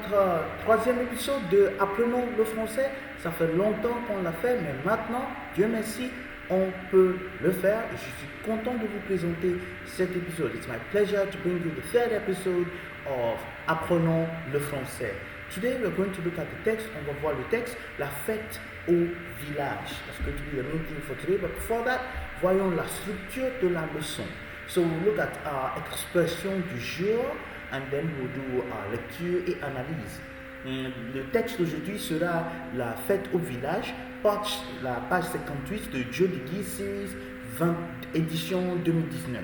notre troisième épisode de Apprenons le français. Ça fait longtemps qu'on l'a fait, mais maintenant, Dieu merci, on peut le faire. Je suis content de vous présenter cet épisode. It's my pleasure to bring you the third episode of Apprenons le français. Today we're going to look at the text. On va voir le texte, la fête au village. That's going to be the main thing for today. But before that, voyons la structure de la leçon. So we'll look at our expression du jour and then we'll do lecture et analyse. Le texte d'aujourd'hui sera la fête au village, la page 58 de Joe Diggy Series 20, édition 2019.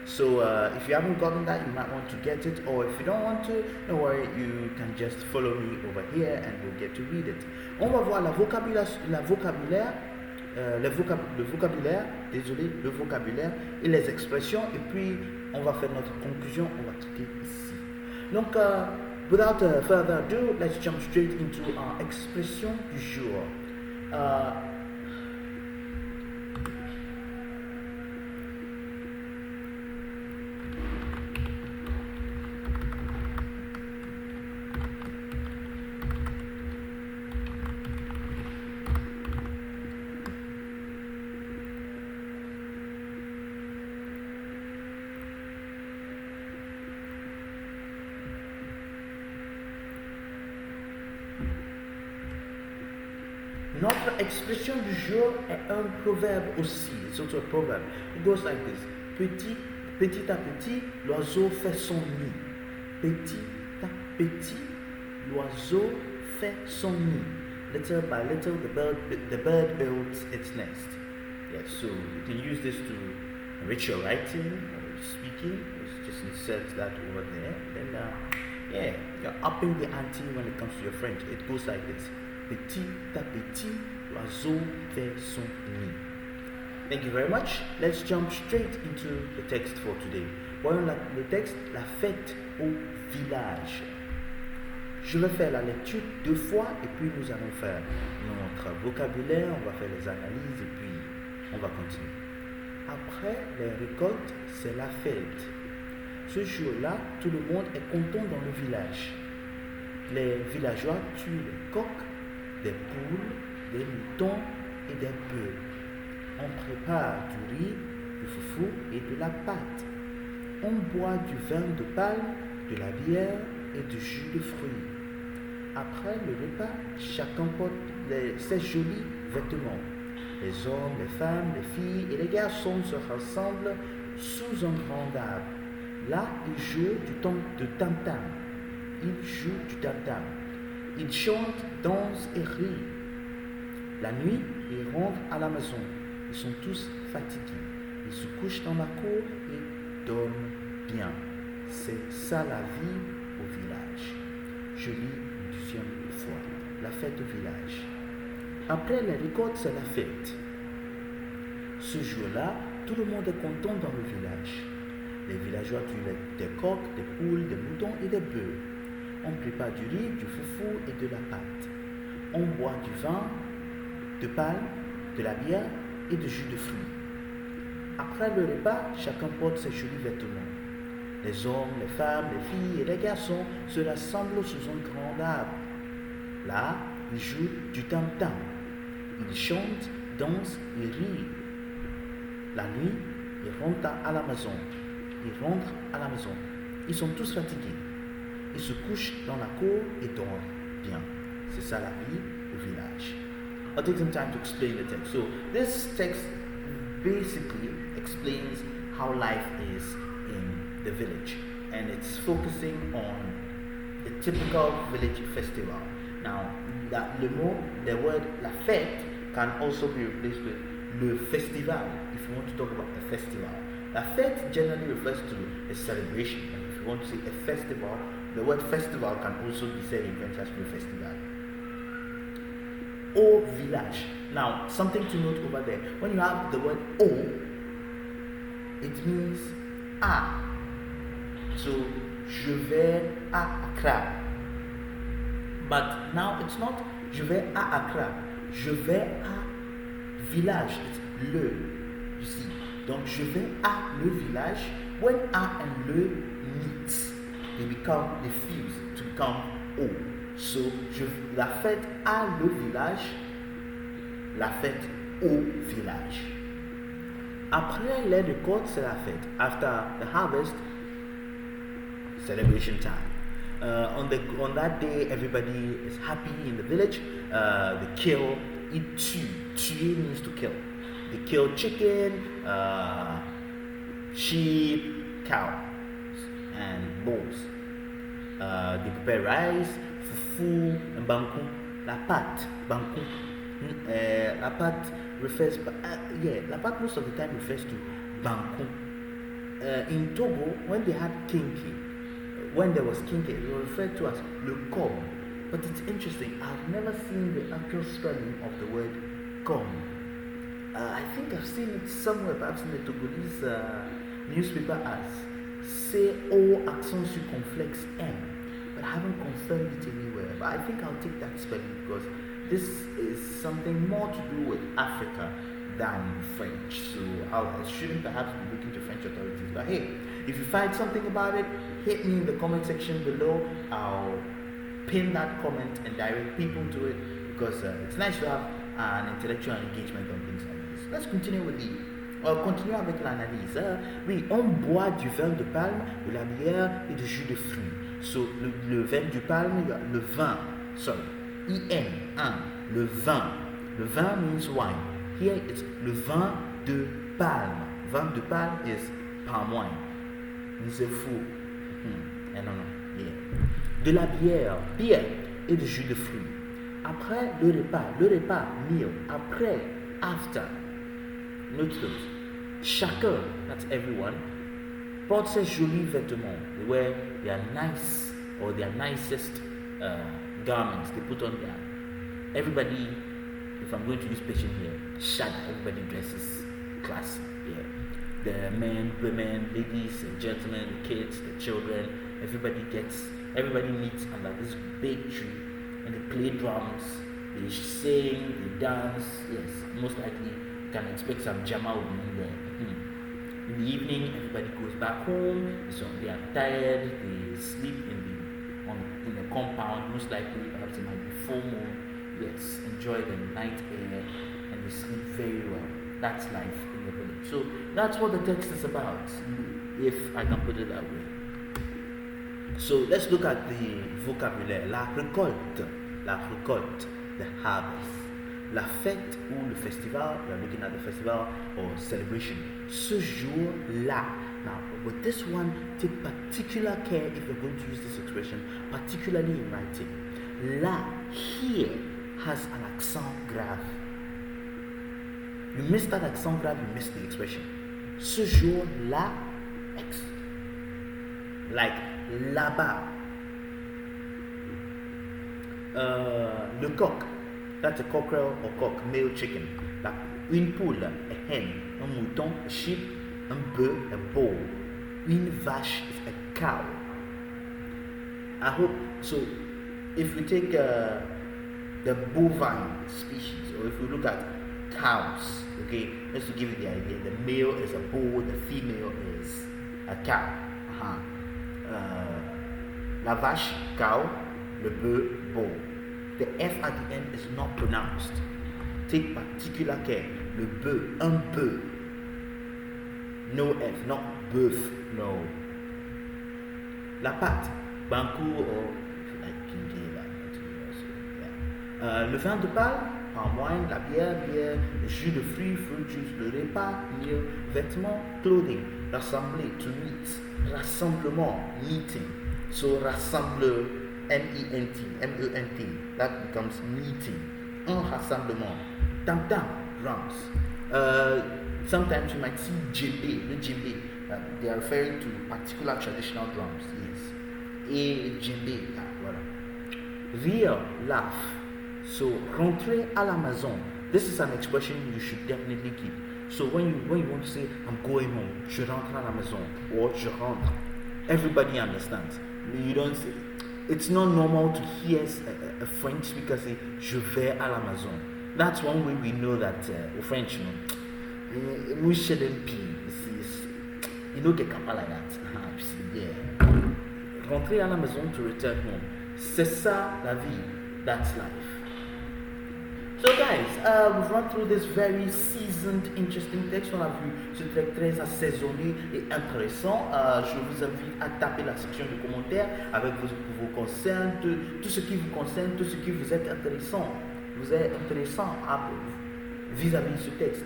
So if you haven't gotten that, you might want to get it, or if you don't want to, don't worry, you can just follow me over here and we'll get to read it. On va voir le vocabulaire et les expressions, et puis on va faire notre conclusion, on va quitter ici. Donc, without further ado, let's jump straight into our expression du jour. Notre expression du jour est un proverbe aussi. It's also a proverb. It goes like this. Petit à petit, l'oiseau fait son nid. Petit à petit, l'oiseau fait son nid. Little by little, the bird builds its nest. Yes, so you can use this to enrich your writing or speaking. Just insert that over there. Then, you're upping the ante when it comes to your French. It goes like this. Petit à petit, l'oiseau fait son nid. Thank you very much. Let's jump straight into the text for today. Voyons le texte, la fête au village. Je vais faire la lecture 2 fois et puis nous allons faire notre vocabulaire, on va faire les analyses et puis on va continuer. Après les récoltes, c'est la fête. Ce jour-là, tout le monde est content dans le village. Les villageois tuent les coqs, des poules, des moutons et des bœufs. On prépare du riz, du foufou et de la pâte. On boit du vin de palme, de la bière et du jus de fruits. Après le repas, chacun porte ses jolis vêtements. Les hommes, les femmes, les filles et les garçons se rassemblent sous un grand arbre. Là, ils jouent du tam-tam. Ils chantent, dansent et rient. La nuit, ils rentrent à la maison. Ils sont tous fatigués. Ils se couchent dans la cour et dorment bien. C'est ça la vie au village. Je lis une deuxième fois. La fête au village. Après les récoltes, c'est la fête. Ce jour-là, tout le monde est content dans le village. Les villageois tuent des coqs, des poules, des moutons et des bœufs. On prépare du riz, du foufou et de la pâte. On boit du vin de palme, de la bière et du jus de fruits. Après le repas, chacun porte ses jolis vêtements. Les hommes, les femmes, les filles et les garçons se rassemblent sous un grand arbre. Là, ils jouent du tam-tam. Ils chantent, dansent et rient. La nuit, ils rentrent à la maison. Ils sont tous fatigués. Ils se couchent dans la cour et dorment bien. C'est ça la vie au village. I'll take some time to explain the text. So this text basically explains how life is in the village. And it's focusing on the typical village festival. Now, the word la fête can also be replaced with le festival, if you want to talk about a festival. La fête generally refers to a celebration. And if you want to say a festival, the word festival can also be said in French as le festival. Au village. Now, something to note over there. When you have the word au, it means à. So, je vais à Accra. But now it's not je vais à Accra. Je vais à village. It's le. You see. Donc, je vais à le village. When à and le meet, they fuse to become au. So, la fête à le village, la fête au village. Après l'air de côte, c'est la fête. After the harvest, celebration time. On that day, everybody is happy in the village. They kill, eat tuer means to kill. They kill chicken, sheep, cow, and bulls. They prepare rice, fufu, and banku. La pâte, banku. La pâte refers, la pâte most of the time refers to banku. In Togo, when they had kinky, when there was kinky, it was referred to as le com. But it's interesting, I've never seen the actual spelling of the word com. I think I've seen it somewhere, perhaps in the Togolese newspaper as C-O accent circumflex M, but I haven't confirmed it anywhere. But I think I'll take that spelling because this is something more to do with Africa than French. So I shouldn't perhaps be looking to French authorities. But hey, if you find something about it, hit me in the comment section below. I'll pin that comment and direct people to it because it's nice to have an intellectual engagement on things like this. Let's continue with continuer avec l'analyse. Oui, on boit du vin de palme, de la bière et du jus de fruits. So, le vin du palme, le vin, sorry, I-N, le vin. Le vin means wine. Here it's le vin de palme. Vin de palme is palm wine. C'est fou. I don't know. Yeah. De la bière, beer et du jus de fruits. Après le repas, meal. Après, after. Note. Chacun, that's everyone, porte ses jolis vêtements. They wear their nice or their nicest garments. They put on their. Everybody, if I'm going to use patient here, everybody dresses classy. Yeah. The men, women, ladies and gentlemen, the kids, the children, everybody meets under this big tree and they play drums, they sing, they dance. Yes, most likely you can expect some jama will be in there. In the evening, everybody goes back home, so they are tired, they sleep in the compound, most likely perhaps it might be full moon. Yes, enjoy the night air and they sleep very well. That's life in the village. So that's what the text is about, if I can put it that way. So let's look at the vocabulaire. La récolte, the harvest. La fête ou le festival, we are looking at the festival or celebration. Ce jour-là. Now, with this one, take particular care if you're going to use this expression, particularly in writing. La, here, has an accent grave. You miss that accent grave, you miss the expression. Ce jour-là, X. Like, là-bas. Le coq, that's a cockerel or cock, male chicken. Like, une poule, a hen. Un mouton, a sheep. Un bœuf, a bull. Une vache is a cow. I hope, so if we take the bovine species, or if we look at cows, okay, just to give you the idea, the male is a bull, the female is a cow. La vache, cow, le bœuf, bull. The F at the end is not pronounced. Take particular care. Le bœuf, un bœuf. No F, not bœuf, no. La pâte, banku or le vin de palme, palm wine, la bière, le jus de fruits, fruit juice, le repas, meal, vêtements, clothing, rassembler, to meet, rassemblement, meeting. So rassemble, M-E-N-T, M-E-N-T, that becomes meeting. Un rassemblement, tam-tam, drums. Sometimes you might see djembe, the djembe, they are referring to particular traditional drums, yes. Et djembe, voilà. Rire, laugh. So, rentrer à la maison. This is an expression you should definitely keep. So, when you want to say, I'm going home, je rentre à la maison, or je rentre, everybody understands. You don't say, it's not normal to hear a French speaker say, je vais à la maison. That's one way we know that French, we shouldn't be. You don't get kappa like that. Yeah. Rentrer à la maison, to return home. C'est ça la vie. That's life. So guys, we've run through this very seasoned, interesting text. On a vu ce texte très assaisonné et intéressant. Je vous invite à taper la section de commentaires avec vos concerns, tout ce qui vous concerne, tout ce qui vous est intéressant. Vous êtes intéressant vis-à-vis de ce texte.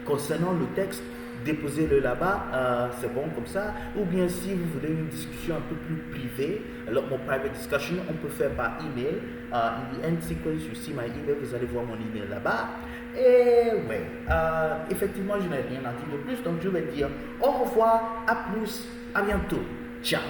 Concernant le texte, déposez-le là-bas, c'est bon comme ça. Ou bien si vous voulez une discussion un peu plus privée, alors mon private discussion, on peut faire par email. In the end sequence, you see my email, vous allez voir mon email là-bas. Et ouais, effectivement, je n'ai rien à dire de plus, donc je vais dire au revoir, à plus, à bientôt. Ciao.